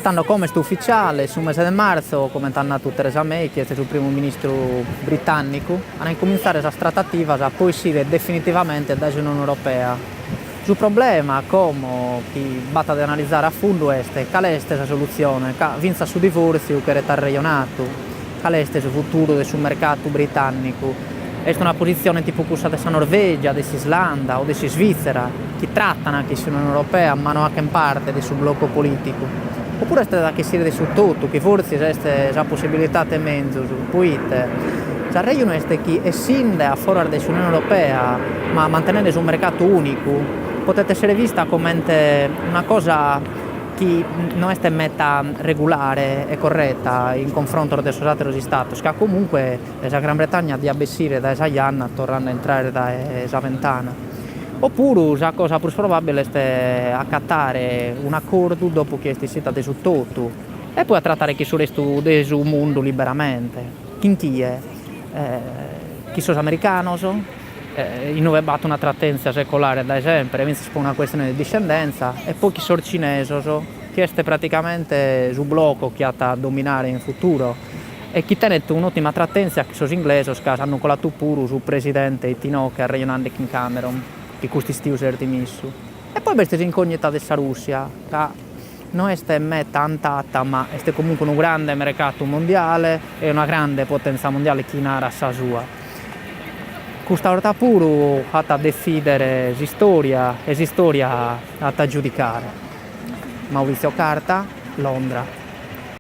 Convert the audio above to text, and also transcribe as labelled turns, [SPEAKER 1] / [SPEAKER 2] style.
[SPEAKER 1] Tanto come sto ufficiale, sul mese di marzo, come hanno detto Theresa May, che è il primo ministro britannico, hanno cominciato la trattativa per uscire definitivamente dall'Unione Europea. Il problema, come chi va ad analizzare a fondo, è qual è questa soluzione, vince su divorzio che è regionato, qual è il futuro del mercato britannico. È una posizione tipo quella della Norvegia, dell'Islanda o della Svizzera, che trattano anche l'Unione Europea, ma non anche in parte del suo blocco politico. Oppure è che si vede su tutto, che forse c'è la possibilità di mezzo, poi la regione è che essendo a favore dell'Unione Europea, ma mantenendo un mercato unico, potete essere vista come una cosa che non è meta regolare e corretta in confronto dei suoi altri stati, che comunque la Gran Bretagna di abbessire da Esaianna tornando a entrare da Esaventana. Oppure la cosa più probabile è accattare un accordo dopo che è stato su tutto e poi a trattare chi sul resto del mondo liberamente. Chi è? Chi sono americani? In dove batto una trattenza secolare da esempio, quindi si pone una questione di discendenza, e poi chi sono cinesi, che è praticamente il blocco che ha da dominare in futuro, e chi tenete un'ottima trattenza che sono inglesi, che hanno colato pure sul presidente Tino che è regionale in Cameron, che questi stili sono messo. E poi questa incognita della Russia, che non è meta antata, ma è comunque un grande mercato mondiale e una grande potenza mondiale che narra sa sua. Questa volta pure ha decidere storia e storia a giudicare. Maurizio Carta, Londra.